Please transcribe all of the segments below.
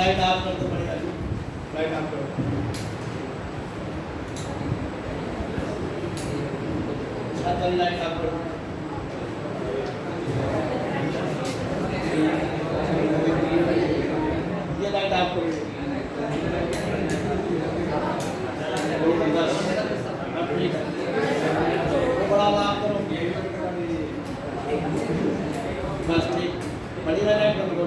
Light of कर दो, बड़ी वाली लाइट ऑफ करो। छत वाली लाइट ऑफ करो। ये लाइट ऑफ करो। बड़ा लाभ करो, बस ठीक। बड़ी वाली लाइट बंद करो।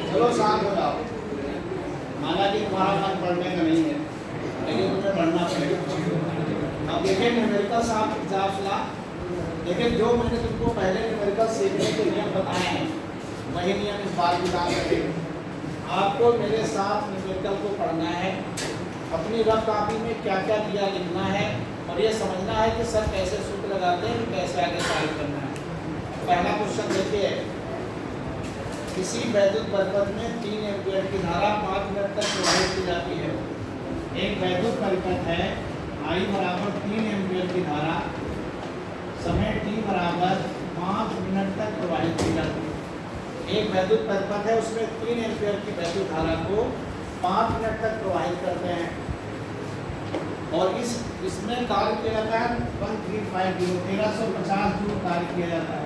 चलो शांत हो जाओ। माना कि तुम्हारा मन पढ़ने का नहीं है, लेकिन तुम्हें पढ़ना पड़ेगा। अब देखिए न्यूमेरिकल साफ लेकिन जो मैंने तुमको पहले न्यूमेरिकल सीखने के नियम बताए हैं वही नियम इस बार भी काम करेंगे। आपको मेरे साथ न्यूमेरिकल को पढ़ना है, अपनी रफ कॉपी में क्या क्या दिया लिखना है और ये समझना है कि सर कैसे सूत्र लगाते हैं, कैसे आगे सॉल्व करना है। पहला क्वेश्चन देखिए, किसी वैद्युत परिपथ में 3 एम्पीयर की धारा 5 मिनट तक प्रवाहित की जाती है। एक वैद्युत परिपथ है, I बराबर 3 एम्पीयर की धारा समय t बराबर 5 मिनट तक प्रवाहित की जाती है। एक वैद्युत परिपथ है, उसमें 3 एम्पीयर की वैद्युत धारा को 5 मिनट तक प्रवाहित करते हैं और इसमें कार्य किया जाता है 1350 जूल कार्य किया जाता है।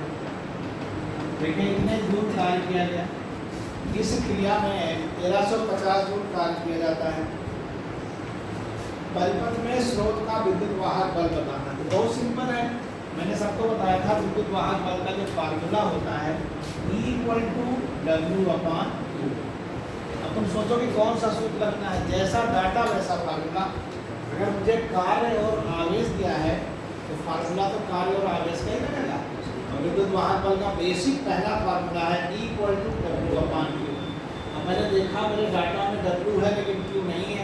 देखिए इतने जूल कार्य किया गया, इस क्रिया में 1350 जूल कार्य किया जाता है। परिपथ में स्रोत का विद्युत वाहक बल बताना है। बहुत सिंपल है, मैंने सबको बताया था विद्युत वाहक बल का जो फार्मूला होता है E=W/Q। अब तुम सोचो कि कौन सा सूत्र रखना है, जैसा डाटा वैसा फार्मूला। अगर मुझे कार्य और आवेश दिया है तो फार्मूला तो कार्य और आवेश का ही लगेगा। विद्युत वाहक बल का बेसिक पहला फार्मूला है E=W/Q। अब मैंने देखा मेरे डाटा में W है लेकिन Q नहीं है।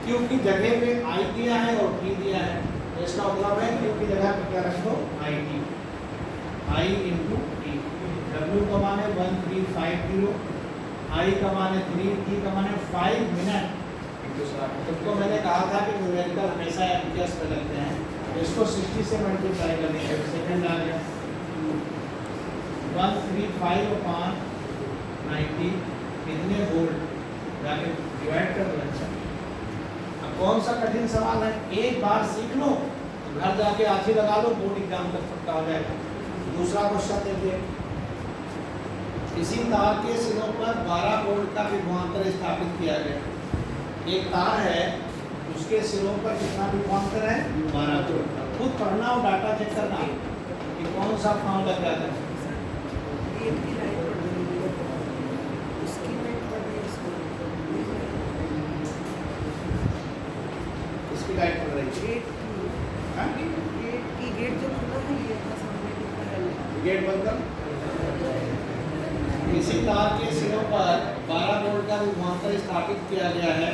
Q की जगह पे I दिया है और T दिया है, तो इसका मतलब है Q की जगह पे क्या रख दो IT, I × T। W का मान है 1350, I का मान है 3, T का मान है 5 मिनट। तुमको मैंने कहा था कि न्यूमेरिकल हमेशा एम्पियर्स में लगते हैं, तो इसको 60 से मल्टीप्लाई करेंगे, सेकंड आ गया 135/90 कितने वोल्ट, जाके डिवाइड कर दो। अच्छा, अब कौन सा कठिन सवाल है, एक बार सीख लो तो घर जाके आँखें लगा लो, बोर्ड एग्जाम तक पक्का हो जाएगा। दूसरा क्वेश्चन देखिए, किसी तार के सिरों पर 12 वोल्ट का विभवांतर स्थापित किया गया। एक तार है, उसके सिरों पर कितना विभवांतर है, 12 वोल्ट। खुद पढ़ना और डाटा चेक करना कि कौन सा फॉर्म लग जाता है। इसकी लाइट पड़ रही है, गेट जो खुला है ये अपना सामने दिखता है, गेट बंद कर। किसी तार के सिरों पर 12 वोल्ट का विभवांतर स्थापित किया गया है।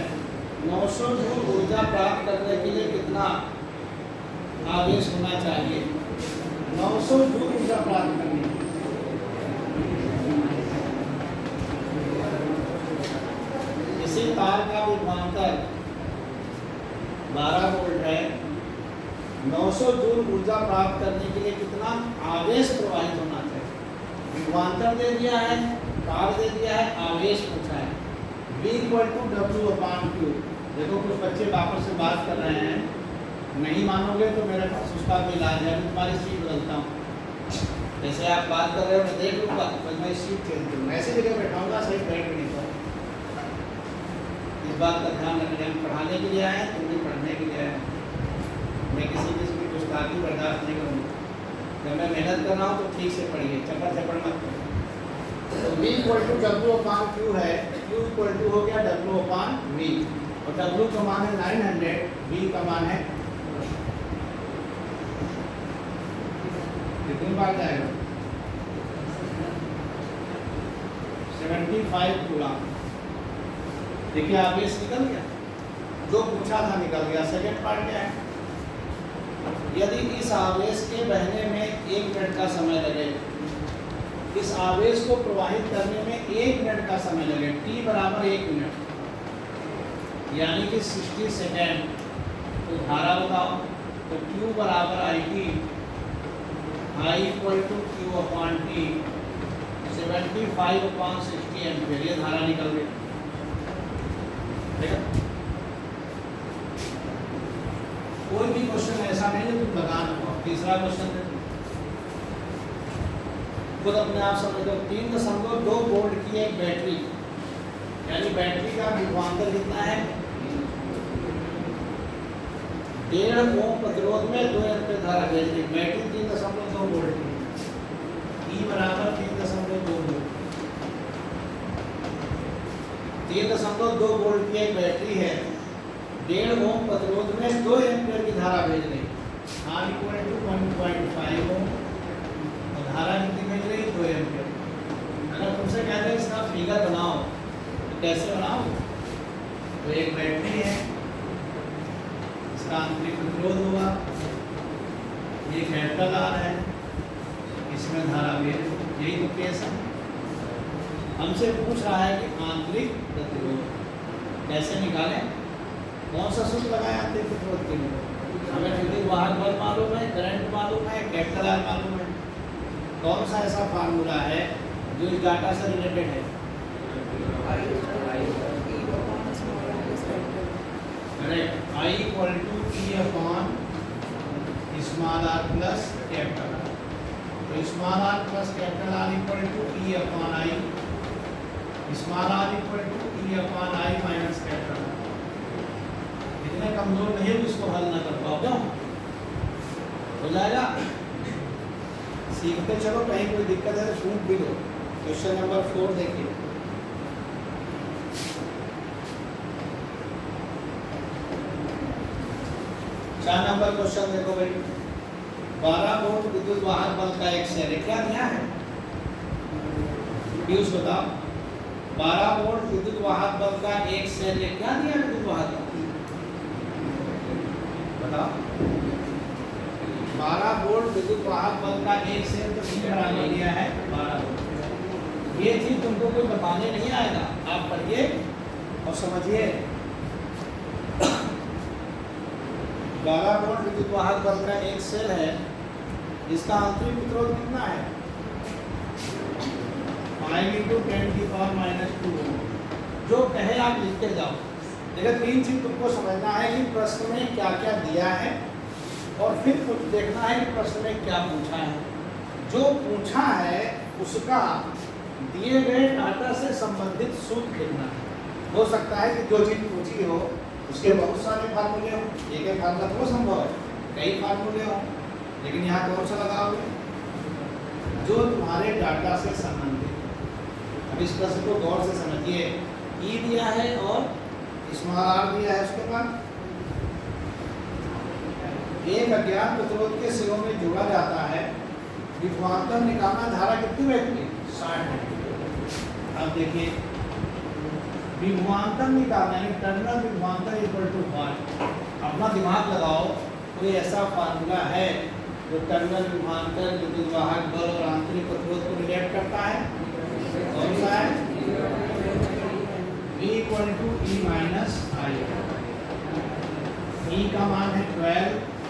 900 जूल ऊर्जा प्राप्त करने के लिए कितना आवेश होना चाहिए। 900 जूल ऊर्जा प्राप्त करने के लिए किसी तार का विभवांतर 12 वोल्ट है, 900 जूल ऊर्जा प्राप्त करने के लिए कितना आवेश प्रवाहित होना चाहिए। विभवांतर दे दिया है, तार दे दिया है, आवेश पूछा है। V=W/Q। देखो कुछ बच्चे वापस से बात कर रहे हैं, नहीं मानोगे तो मेरे पास उसका भी इलाज है, मैं तुम्हारी सीट बदलता हूँ। जैसे आप बात कर रहे हो मैं देख लूँगा, तो मैं सीट चेंज करूँगा, ऐसी जगह बैठाऊँगा, सही बैठ भी नहीं पाऊँ। इस बात का ध्यान रखना, हम पढ़ाने के लिए आए हैं, तुम भी पढ़ने के लिए आए हैं। मैं किसी किस्म की गुस्ताखी बर्दाश्त नहीं करूँगा। जब मैं मेहनत कर रहा हूँ तो ठीक से पढ़िए, चपड़ मत करो। तो V=W/Q है, Q हो गया W/V और W का मान है 900, V का मान है कितनी बार जाएगा 75 कूलम। देखिए आवेश निकल गया, जो पूछा था निकल गया। सेकंड पार्ट क्या है, यदि इस आवेश के बहने में 1 मिनट का समय लगे, इस आवेश को प्रवाहित करने में 1 मिनट का समय लगे, T बराबर 1 मिनट यानी कि 60 सेकेंड, तो धारा बताओ, तो Q बराबर IT I equal to Q upon T 75/60 ampere, ये धारा निकल गई। ठीक है, कोई भी क्वेश्चन ऐसा नहीं है तुम लगा ना पाओ। तीसरा क्वेश्चन है, खुद अपने आप समझ लो। 3.2 वोल्ट की एक बैटरी, यानी बैटरी का विभवांतर कितना है, 1.5 ओम प्रतिरोध में 2 एम्पीयर धारा भेज रही। बैटरी 3.2 वोल्ट की, E बराबर 3.2 वोल्ट। 3.2 वोल्ट की एक बैटरी है, 1.5 ओम प्रतिरोध में 2 एम्पीयर की धारा भेज रही। R इक्वल टू 1.5 ओम, और धारा कितनी भेज रही, 2 एम्पीयर। अगर तुमसे कहते हैं इसका फिगर बनाओ तो कैसे बनाओ, तो एक बैटरी है, इसका आंतरिक प्रतिरोध होगा, ये कैपिटल R है, इसमें धारा भेज, यही तो केस है। हमसे पूछ रहा है कि आंतरिक प्रतिरोध कैसे निकालें, कौन सा सूत्र लगाएं आंतरिक प्रतिरोध के लिए। हमें विद्युत वाहक बल मालूम है, करंट मालूम है, कैपिटल R मालूम है। कौन सा ऐसा फार्मूला है जो इस डाटा से रिलेटेड है। Correct, I equal to E upon small r plus capital R। तो small r plus capital R equal to E upon I, small r equal to E upon I minus capital R। इतने कमजोर नहीं है इसको हल ना कर पाओ, क्यों हो जाएगा। सीखते चलो, कहीं कोई दिक्कत है तो पूछ भी दो। क्वेश्चन नंबर 4 देखिए, चार नंबर क्वेश्चन देखो भाई। 12 वोल्ट विद्युत वाहक बल का एक सेल है, क्या दिया है पीयूष बताओ। 12 वोल्ट विद्युत वाहक बल का एक सेल है, क्या दिया विद्युत वाहक बल बताओ। 12 वोल्ट विद्युत वाहक बल का एक सेल तो C बराबर दिया है 12 वोल्ट। ये चीज तुमको कोई बताने नहीं आएगा, आप पढ़िए और समझिए। 12 वोल्ट विद्युत वाहक बल का एक सेल है, इसका आंतरिक प्रतिरोध कितना है, 5 × 10⁻⁻²। जो कहे आप लिखते जाओ। देखो, 3 चीज तुमको समझना है कि प्रश्न में क्या क्या दिया है, और फिर कुछ देखना है कि प्रश्न में क्या पूछा है। जो पूछा है उसका दिए गए डाटा से संबंधित सूत्र लिखना है। हो सकता है कि जो चीज पूछी हो उसके बहुत सारे फार्मूले हो, एक एक फार्मूला तो संभव है, कई फार्मूले हो, लेकिन यहाँ कौन सा लगाओगे, जो तुम्हारे डाटा से संबंधित। अब इस प्रश्न को गौर से समझिए। E दिया है और स्मॉल r दिया है, उसके बाद एक अज्ञात प्रतिरोध के सिरों में जोड़ा जाता है, विभवांतर निकालना, धारा कितनी बहती है, 60 एम्पीयर। अब देखिए, विभवांतर निकालना है, टर्मिनल विभवांतर इक्वल टू 1। अपना दिमाग लगाओ, कोई ऐसा फार्मूला है जो टर्मिनल विभवांतर, विद्युत वाहक बल और आंतरिक प्रतिरोध को रिलेट करता है, कौन सा है, V equal to E minus I। E का मान है 12,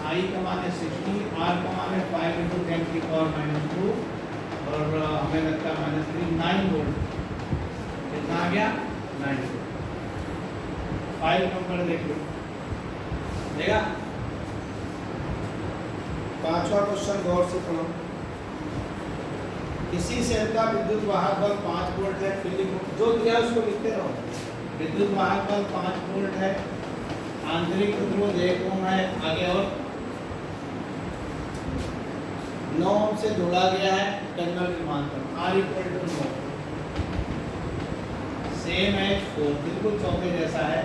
I का मान है 60, R का मान है 5 × 10⁻², और हमें लगता है -3 9 वोल्ट। कितना आ गया, 9 वोल्ट। फाइल नंबर देखिए, देखा। 5वां क्वेश्चन गौर से पढ़ो। किसी सेल का विद्युत वाहक बल 5 वोल्ट है, फिर लिखो, जो दिया उसको लिखते रहो। विद्युत वाहक बल 5 वोल्ट है, आंतरिक प्रतिरोध 1 ओम है, आगे और 9 ओम से जोड़ा गया है टर्मिनल विभवांतर, R इक्वल टू 9। सेम है 4, बिल्कुल चौके जैसा है,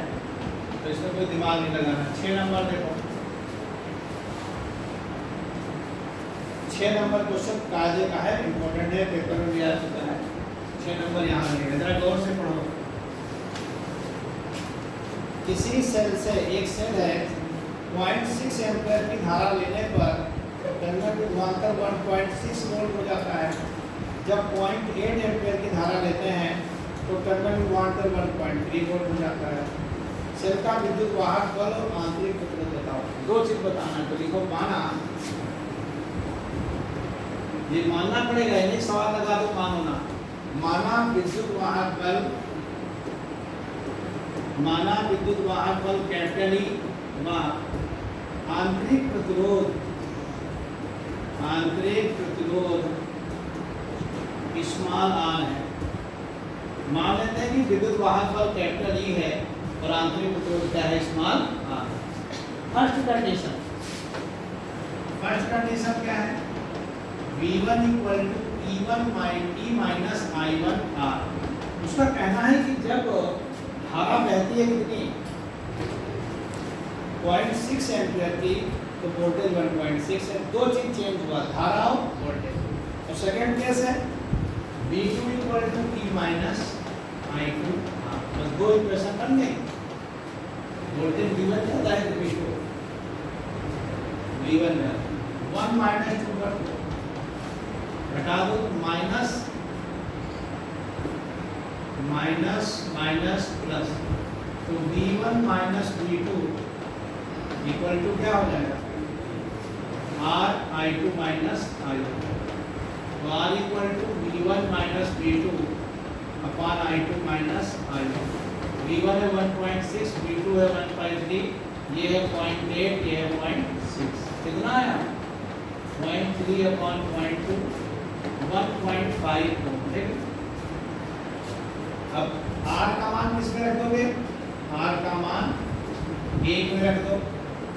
तो इसमें कोई दिमाग नहीं लगाना। 6 नंबर देखो, 6 नंबर क्वेश्चन काजे का है, इंपॉर्टेंट है, पेपर में भी आ चुका है। 6 नंबर यहाँ लगेगा, जरा गौर से पढ़ो। किसी सेल से, एक सेल है, 0.6 एम्पीयर की धारा लेने पर टर्मिनल विभवांतर 1.6 वोल्ट हो जाता है। जब 0.8 एम्पीयर की धारा लेते हैं तो टर्मिनल विभवांतर 1.3 वोल्ट हो जाता है। सेल का विद्युत वाहक बल और आंतरिक प्रतिरोध बताओ। 2 चीज बताना है, तो लिखो, माना ये मानना पड़ेगा, ये नहीं सवाल लगा दो मानो ना। माना विद्युत वाहक बल कैपिटल ई व आंतरिक प्रतिरोध स्मॉल आर है। मान लेते हैं कि विद्युत वाहक बल कैपिटल ई है और आंतरिक प्रतिरोध क्या है, स्मॉल आर। फर्स्ट कंडीशन क्या है, V1 equal to E minus I1 R। उसका कहना है कि जब धारा बहती है कितनी 0.6 एम्पियर की तो वोल्टेज 1.6 है। दो चीज चेंज हुआ, धारा और वोल्टेज। और सेकंड केस है V2 equal to E minus I2 R। बस दो इक्वेशन बन गई। वोल्टेज V1 ज्यादा है तो V2 V1 है 1 माइनस 2 कर दो, घटा दो, माइनस प्लस, तो V1 minus V2 equal to क्या हो जाएगा, R I2 माइनस I1। तो R equal to V1 minus V2 upon I2 minus I1। V1 है 1.6, V2 है 1.3, ये है 0.8, ये है 0.6। कितना आया 0.3 अपॉन 0.2 1.5 ओम। ठीक है, अब R का मान किस में रख दोगे, R का मान 1 में रख दो,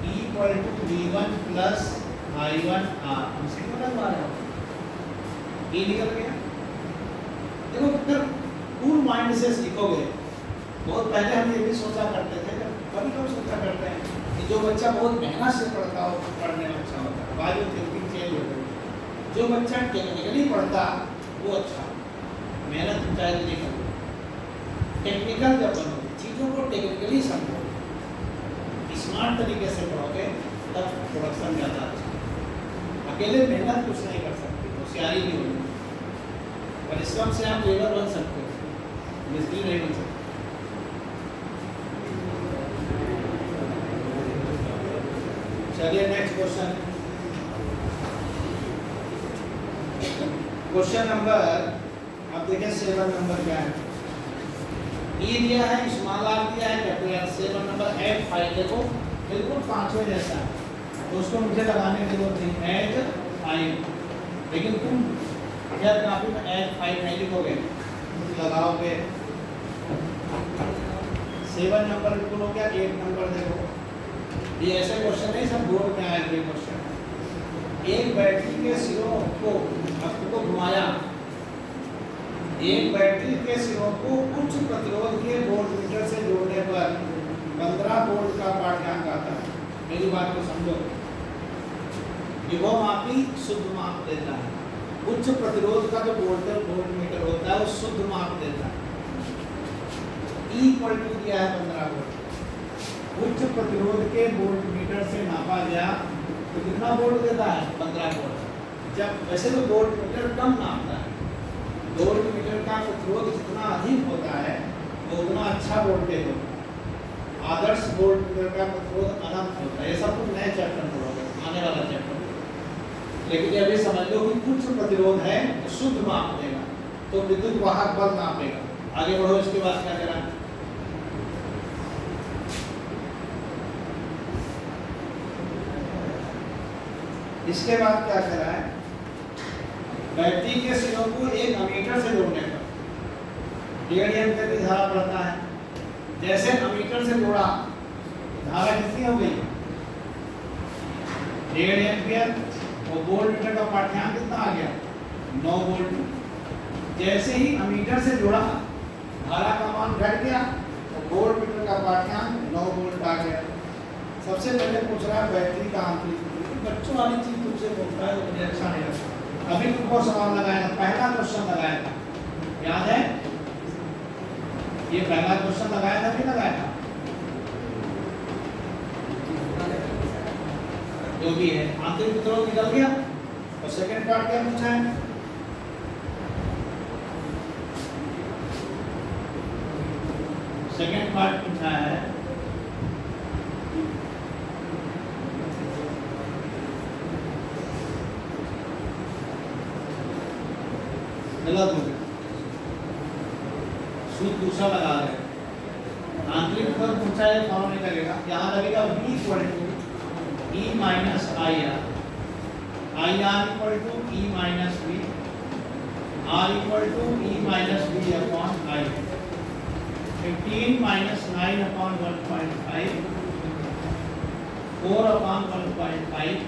E equal to V1 plus I1 R। इसकी को लगवा रहे हो, E निकल गया। देखो फिर कूल माइंड से सीखोगे। बहुत पहले हम ये भी सोचा करते थे, कभी लोग सोचा करते हैं कि जो बच्चा बहुत मेहनत से पढ़ता हो पढ़ने में अच्छा होता है, बाद में थिंकिंग चेंज हो गई। जो बच्चा टेक्निकली पढ़ता वो अच्छा, मेहनत चाहे नहीं करो, टेक्निकल जब बनोगे, चीज़ों को टेक्निकली समझो, स्मार्ट तरीके से पढ़ोगे तब प्रोडक्शन ज़्यादा अच्छा। अकेले मेहनत कुछ नहीं कर सकते, होशियारी भी होगी, परिश्रम से आप लेबर बन सकते हो, मिस्त्री नहीं बन सकते। चलिए नेक्स्ट क्वेश्चन। क्वेश्चन नंबर आप देखिए 7 नंबर क्या है। ई दिया है, स्मॉल आर दिया है, capital R. 7 number F five देखो बिल्कुल पांचवें जैसा है, तो उसको मुझे लगाने की जरूरत नहीं, एज फाइव। लेकिन तुम अगर काफी में एज फाइव नहीं लिखोगे लगाओगे। 7 नंबर बिल्कुल हो गया। 8 नंबर देखो, ये ऐसे क्वेश्चन नहीं सब बोर्ड में आए हुए क्वेश्चन। एक बैटरी के सिरों को आपको घुमाया, एक बैटरी के सिरों को उच्च प्रतिरोध के वोल्टमीटर से जोड़ने पर 15 वोल्ट का पाठ्यांक आता है। मेरी बात को समझो, विभवमापी शुद्ध माप देता है। उच्च प्रतिरोध का जो वोल्टमीटर होता है वो शुद्ध माप देता है। E इक्वल टू दिया है 15 वोल्ट। उच्च प्रतिरोध के वोल्टमीटर से नापा गया तो कितना वोल्ट देता है, 15 वोल्ट। जब वैसे तो वोल्टमीटर कम नापता है, वोल्टमीटर का प्रतिरोध जितना अधिक होता है वो उतना अच्छा वोल्टेज होता है। आदर्श वोल्टमीटर का प्रतिरोध अनंत होता है। ये सब कुछ नए चैप्टर में होगा, आने वाला चैप्टर। लेकिन ये अभी समझ लो कि उच्च प्रतिरोध है तो शुद्ध माप देगा, तो विद्युत वाहक बल नापेगा। आगे बढ़ो, इसके बाद क्या करा, इसके बाद क्या करा है, बैटरी के सिरों को एक अमीटर से जोड़ने पर 1.5 एम्पीयर की धारा पड़ता है। जैसे अमीटर से जोड़ा, धारा कितनी हो गई, 1.5 एम्पीयर। और वोल्टमीटर का पाठ्यांक कितना आ गया, 9 वोल्ट। जैसे ही अमीटर से जोड़ा, धारा का मान घट गया और वोल्टमीटर का पाठ्यांक 9 वोल्ट आ गया। सबसे पहले पूछ रहा है बैटरी का आंतरिक। बच्चों वाली चीज तुमसे पूछता है तो मुझे अच्छा नहीं लगता। अभी तुमको सवाल लगाया था, पहला क्वेश्चन लगाया था, याद है? ये पहला क्वेश्चन लगाया था, नहीं लगाया था? जो भी है, आंतरिक प्रतिरोध निकल गया। और सेकंड पार्ट क्या पूछा है, सेकंड पार्ट पूछा है गलत हो गया, सूत्र दूसरा लगा रहे हैं। आंतरिक त्वरण पूछा है, फॉर्म नहीं लगेगा, यहाँ लगेगा v equal to e minus I R, I R equal to e minus v, r equal to e minus v upon I, 15 minus 9 upon 1.5, 4 upon 1.5,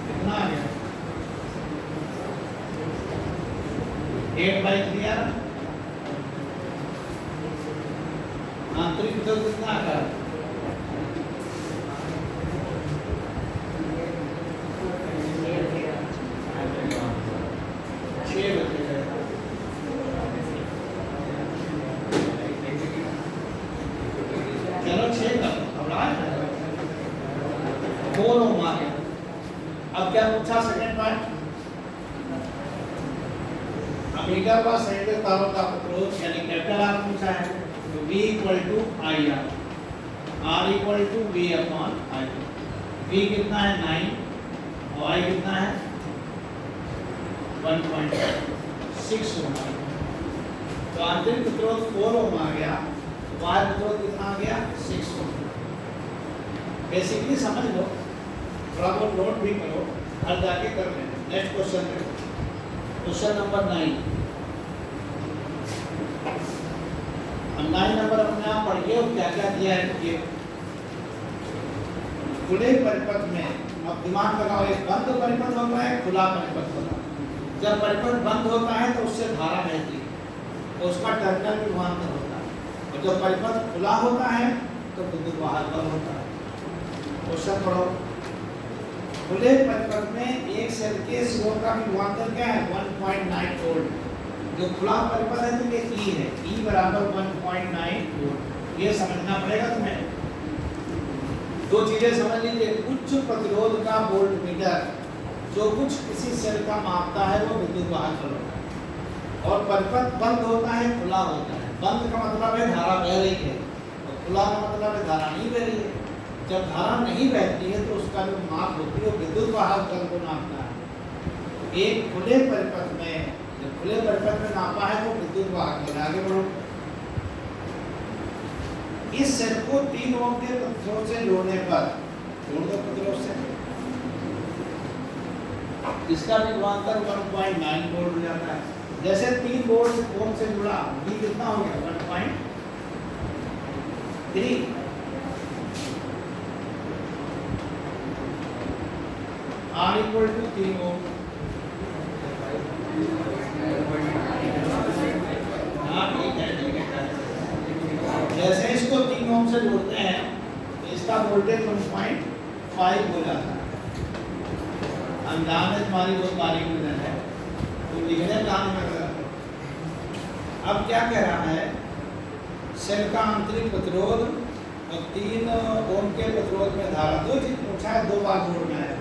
कितना आ गया 8/3 आ रहा। आंतरिक त्वरण कितना आ रहा है 6 बचेगा। चलो 6 का घबराए 4 ओम आ गया। अब क्या पूछा सेकंड पार्ट, अमीटर व संयुक्त तारों का प्रतिरोध यानी कैपिटल आर पूछा है, तो V equal to I R, R equal to V upon I. V कितना है 9 और I कितना है 1.6 ओम। तो आंतरिक प्रतिरोध 4 ओम आ गया, बाहर प्रतिरोध कितना आ गया 6 ओम। बेसिकली समझ लो, थोड़ा बहुत नोट भी करो, हर जाके कर लेना। नेक्स्ट क्वेश्चन देखो, क्वेश्चन नंबर 9। अब 9 नंबर अपने आप पढ़िए और क्या क्या दिया है ये खुले परिपथ में। अब दिमाग लगाओ, एक बंद परिपथ होता है, खुला परिपथ होता है। जब परिपथ बंद होता है तो उससे धारा बहती है, तो उसका टर्मिनल विभवांतर होता है, और जब परिपथ खुला होता है तो विद्युत वाहक बल होता है। क्वेश्चन पढ़ो, खुले परिपथ में एक सेल के सिरों का विभवांतर क्या है 1.9 वोल्ट। जो खुला परिपथ है तो ये E है, E बराबर 1.9 वोल्ट। ये समझना पड़ेगा तुम्हें। दो चीजें समझ लीजिए, उच्च प्रतिरोध का वोल्टमीटर जो कुछ किसी सेल का मापता है वो विद्युत वाहक बल होता है। और परिपथ बंद होता है, खुला होता है। बंद का मतलब है धारा बह रही है, और खुला का मतलब है धारा नहीं बह रही है। जब धारा नहीं बहती है तो उसका जो माप होती है वो विद्युत वाहक बल को नापता है। एक खुले परिपथ में, जब खुले परिपथ में नापा है तो विद्युत वाहक बल। आगे बढ़ो, इस सेल को 3 ओम के प्रतिरोध से जोड़ने पर, जोड़ दो प्रतिरोध से, इसका विभवांतर 1.9 वोल्ट हो जाता है। जैसे 3 वोल्ट ओम से जुड़ा, V कितना हो गया 1.3। R इक्वल टू 3 ओम। हाँ ठीक है। जैसे इसको 3 ओम से जोड़ते हैं तो इसका वोल्टेज 1.5 हो जाता है। अंजाम में तुम्हारी बहुत बारीक नजर है, तो लिखने काम में कर। अब क्या कह रहा है, सेल का आंतरिक प्रतिरोध और 3 ओम के प्रतिरोध में धारा, दो चीज पूछा है, 2 बार जोड़ना है।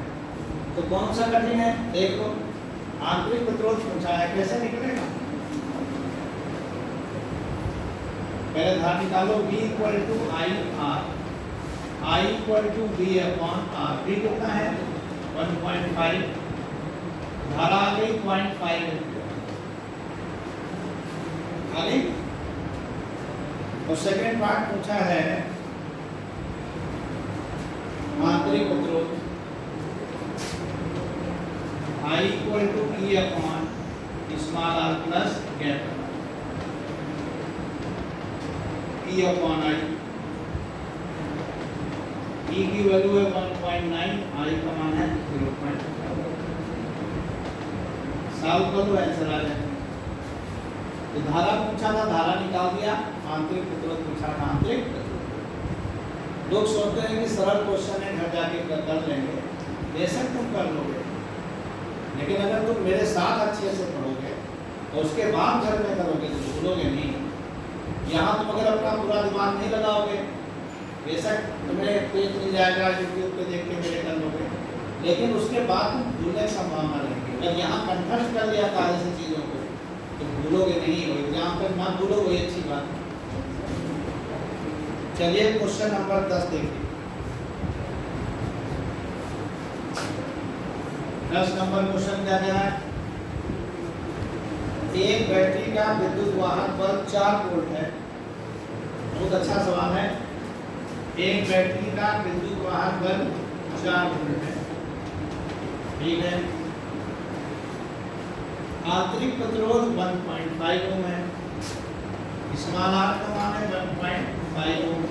तो कौन सा कठिन है देखो, आंतरिक प्रतिरोध पूछा है, कैसे निकलेगा। पहले धारा निकालो, V equal to I R, I equal to V upon R। V कितना है 1.5, धारा आ गई 0.5 आ गई। और सेकेंड पार्ट पूछा है आंतरिक प्रतिरोध, I equal to E upon small r plus capital E upon I। E की वैल्यू है 1.9, I का मान है 0.5। सॉल्व करो, आंसर आ जाए। तो धारा पूछा था, धारा निकाल दिया। आंतरिक प्रतिरोध पूछा था, आंतरिक प्रतिरोध। लोग सोचते हैं कि सरल क्वेश्चन है, घर जाके कर लेंगे। बेशक तुम कर लोगे, लेकिन अगर तुम मेरे साथ अच्छे से पढ़ोगे और उसके बाद घर में करोगे तो भूलोगे नहीं। यहाँ तुम अगर अपना पूरा दिमाग नहीं लगाओगे, बेशक तुम्हें पेज मिल जाएगा, यूट्यूब पे देख के मेरे कर लोगे, लेकिन उसके बाद तुम भूलने की संभावना रहेगी। अगर यहाँ कंठस्थ कर लिया था ऐसी चीज़ों को तो भूलोगे नहीं, और एग्जाम तक ना भूलो, वही अच्छी बात है। चलिए क्वेश्चन नंबर 10 देखिए। 10 नंबर क्वेश्चन क्या कह रहा है? एक बैटरी का विद्युत वाहक बल 4 वोल्ट है। बहुत अच्छा सवाल है। एक बैटरी का विद्युत वाहक बल 4 वोल्ट है, ठीक है। आंतरिक प्रतिरोध 1.5 ओम है, स्मॉल आर का मान है 1.5 ओम।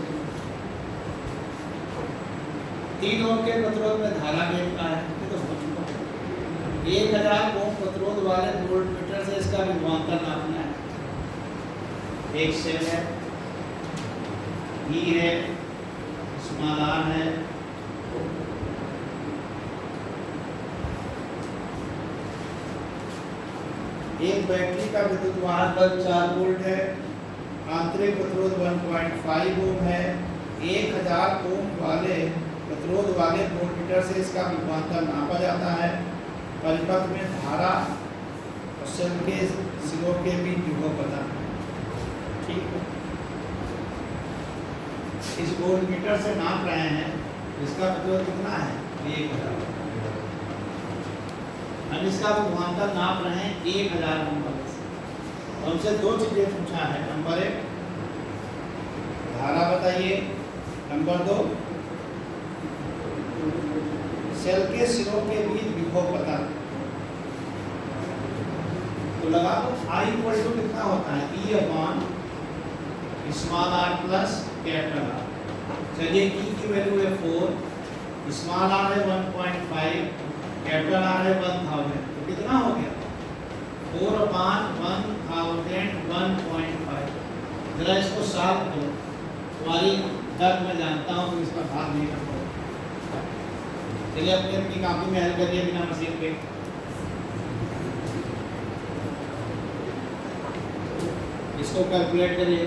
3 ओम के प्रतिरोध में धारा कितना है? ये तो हो चुका है। 1000 ओम प्रतिरोध वाले वोल्टमीटर से इसका विभवांतर नापना है। एक सेल है, ई है, स्मॉल आर है, एक बैटरी का विद्युत वाहक बल 4 वोल्ट है, आंतरिक प्रतिरोध 1.5 ओम है, 1000 ओम वाले प्रतिरोध वाले वोल्टमीटर से इसका विभवांतर नापा जाता है। परिपथ में धारा और सेल के सिरों के बीच विभव पता है, ठीक है। इस वोल्टमीटर से नाप रहे हैं, इसका प्रतिरोध कितना है? 1000। अब इसका विभवांतर नाप रहे हैं 1000 ओम वाले से। हमसे 2 चीजें पूछा है। नंबर 1 धारा बताइए, नंबर 2 सेल के सिरों के बीच विभव पता। तो लगा दो I इक्वल टू कितना होता है? E upon small r plus capital R। चलिए E की वैल्यू है 4, स्मॉल r है 1.5, कैपिटल R है 1000। तो कितना हो गया? 4 अपॉन 1000 1.5। जरा इसको सॉल्व करो। तुम्हारी दर्द मैं जानता हूँ तो इसका भाग नहीं कर पाओगे। चलिए अपनी अपनी कॉपी में हल करिए बिना मशीन पे। इसको कैलकुलेट करिए।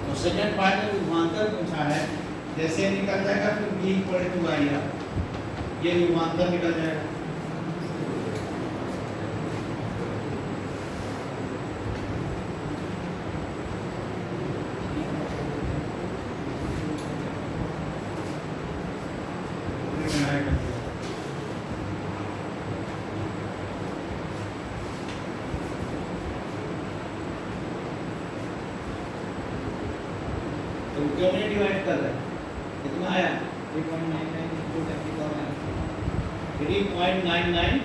तो सेकंड पार्ट में विभवांतर पूछा है, जैसे निकल जाएगा फिर B equal to I R, ये विभवांतर निकल जाएगा। तो क्यों नहीं डिवाइड कर रहे? कितना आया? 3.99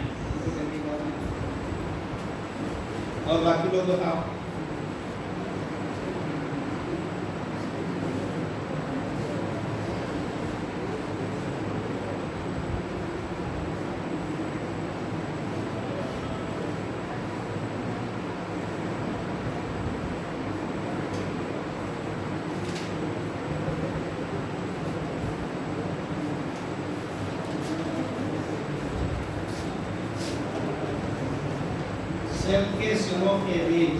और बाकी लोग बताओ। सेल के सिरों के बीच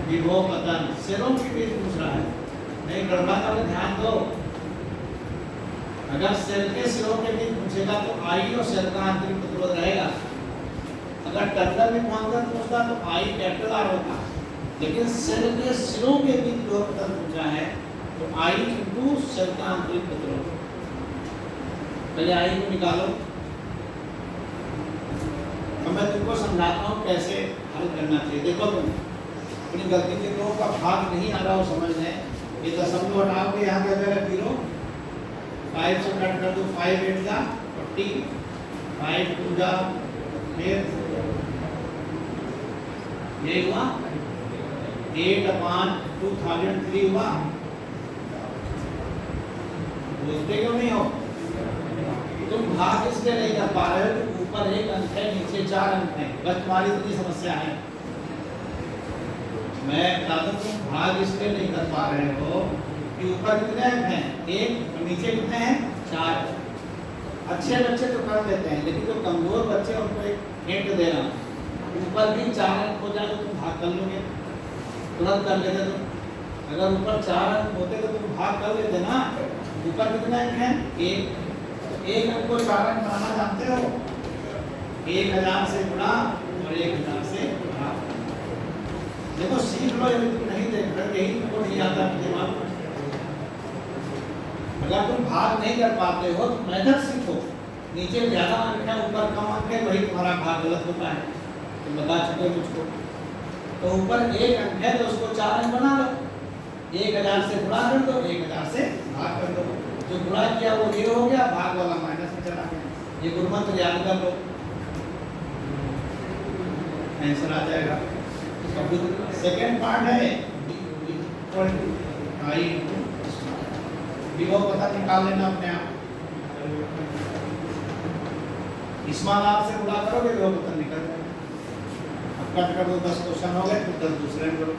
विभव पतन, सिरों के बीच पूछ रहा है। नहीं गड़बड़ा का ध्यान दो। अगर सेल के सिरों के बीच पूछेगा तो I और सेल का आंतरिक प्रतिरोध रहेगा। अगर टर्मिनल विभवांतर पूछता तो I कैपिटल R होता, लेकिन सेल के सिरों के बीच विभव पतन पूछा है तो I इंटू सेल का आंतरिक प्रतिरोध। पहले I को निकालो। अब मैं तुमको समझाता हूँ कैसे हल करना चाहिए। देखो तुम अपनी गलती के लोगों का भाग नहीं आ रहा हो समझने। ये दशमलव हटाओगे, यहाँ क्या जाएगा 0, 5 से कट कर दो, 5 8 जा 40, 5 2 जा फिर ये हुआ 8/2003 हुआ। बोलते क्यों नहीं हो? तुम भाग इसलिए नहीं कर पा रहे हो कि ऊपर 1 अंक है, नीचे 4 अंक है। बस तुम्हारी इतनी समस्या है। मैं बता दूं तुम भाग इसलिए नहीं कर पा रहे हो कि ऊपर कितने अंक हैं? 1 और नीचे कितने हैं? 4। अच्छे बच्चे तो कर लेते हैं, लेकिन जो कमजोर बच्चे उनको एक हिंट दे रहा हूं। ऊपर भी 4 अंक हो जाए तो तुम भाग कर लोगे, तुरंत कर लेते तुम। अगर ऊपर 4 अंक होते तो तुम भाग कर लेते ना। ऊपर कितने अंक हैं? 1 अंक को 4 अंक बनाना जानते हो? 1000 से गुणा फिर 1000 से भाग। देखो सीख लो, यदि तुम नहीं देख रहे, यही तुमको नहीं आता दिमाग में। अगर तुम भाग नहीं कर पाते हो तो मेथड सीखो। नीचे ज्यादा अंक है, ऊपर कम अंक है, वही तुम्हारा भाग गलत होता है, तुम बता चुके मुझको। तो ऊपर 1 अंक है तो उसको 4 अंक बना लो, 1000 से गुणा कर दो, 1000 से भाग कर दो। जो गुणा किया वो 0 हो गया, भाग वाला माइनस में चला गया। ये गुणमंत्र याद कर लो, आंसर आ जाएगा। सेकेंड पार्ट है इक्वल टू आई विभव पता निकाल लेना अपने आप। स्मॉल आर से गुणा करोगे विभव पता निकल जाएगा। अब कट कर दो, 10 क्वेश्चन हो गए, फिर 10 दूसरे में करो।